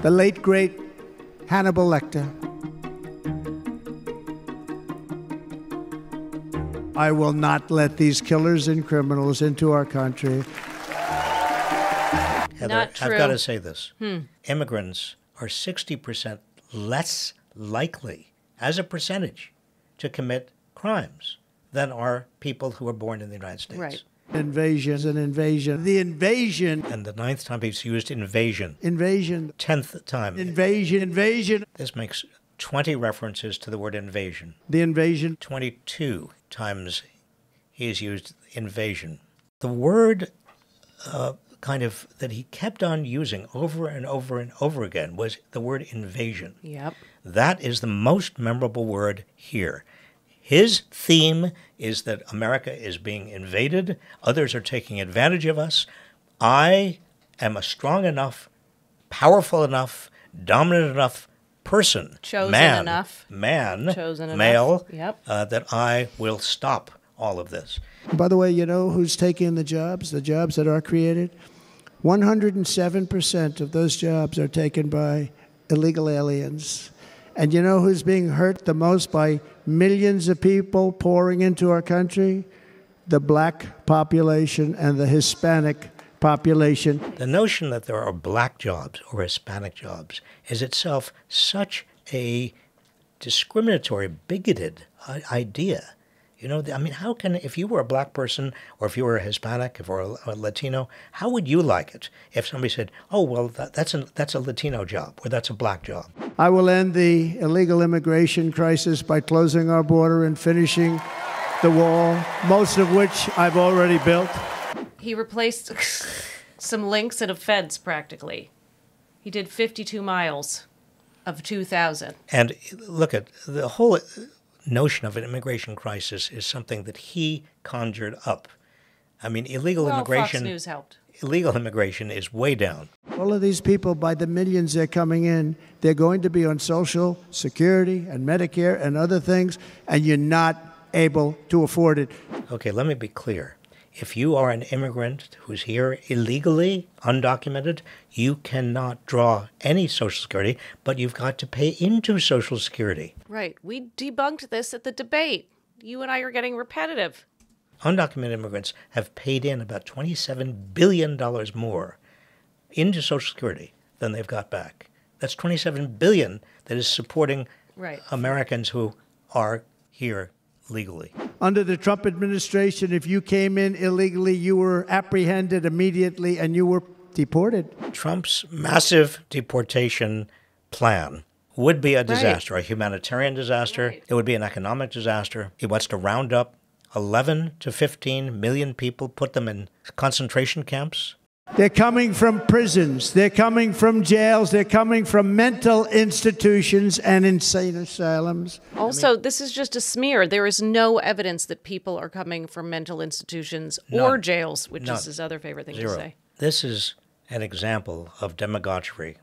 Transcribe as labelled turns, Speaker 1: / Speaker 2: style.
Speaker 1: the late, great Hannibal Lecter. I will not let these killers and criminals into our country.
Speaker 2: Heather,
Speaker 3: Not true.
Speaker 2: I've got to say this. Immigrants are 60% less likely, as a percentage, to commit crimes than are people who are born in the United States.
Speaker 3: Right.
Speaker 1: Invasion is an invasion. The invasion.
Speaker 2: And the 9th time he's used invasion.
Speaker 1: Invasion.
Speaker 2: 10th time.
Speaker 1: Invasion.
Speaker 2: This makes 20 references to the word invasion.
Speaker 1: The invasion.
Speaker 2: 22 times he's used invasion. The word that he kept on using over and over and over again was the word invasion.
Speaker 3: Yep.
Speaker 2: That is the most memorable word here. His theme is that America is being invaded. Others are taking advantage of us. I am a strong enough, powerful enough, dominant enough person,
Speaker 3: Chosen enough,
Speaker 2: male,
Speaker 3: Yep.
Speaker 2: That I will stop all of this.
Speaker 1: By the way, you know who's taking the jobs that are created? 107% of those jobs are taken by illegal aliens. And you know who's being hurt the most by millions of people pouring into our country? The black population and the Hispanic population.
Speaker 2: The notion that there are black jobs or Hispanic jobs is itself such a discriminatory, bigoted idea. You know, I mean, how can, if you were a black person or if you were a Hispanic, if you were a Latino, how would you like it if somebody said, oh, well, that's a Latino job or that's a black job?
Speaker 1: I will end the illegal immigration crisis by closing our border and finishing the wall, most of which I've already built.
Speaker 3: He replaced some links and a fence, practically. He did 52 miles of 2,000.
Speaker 2: And look at the whole notion of an immigration crisis is something that he conjured up. I mean,
Speaker 3: Fox News helped.
Speaker 2: Illegal immigration is way down.
Speaker 1: All of these people, by the millions they're coming in, they're going to be on Social Security and Medicare and other things, and you're not able to afford it.
Speaker 2: Okay, let me be clear. If you are an immigrant who's here illegally, undocumented, you cannot draw any Social Security, but you've got to pay into Social Security.
Speaker 3: Right. We debunked this at the debate. You and I are getting repetitive.
Speaker 2: Undocumented immigrants have paid in about $27 billion more into Social Security than they've got back. That's $27 billion that is supporting Americans who are here legally.
Speaker 1: Under the Trump administration, if you came in illegally, you were apprehended immediately and you were deported.
Speaker 2: Trump's massive deportation plan would be a disaster, a humanitarian disaster. It would be an economic disaster. He wants to round up 11 to 15 million people, put them in concentration camps.
Speaker 1: They're coming from prisons. They're coming from jails. They're coming from mental institutions and insane asylums.
Speaker 3: Also, this is just a smear. There is no evidence that people are coming from mental institutions or jails, which is his other favorite thing to say.
Speaker 2: This is an example of demagoguery.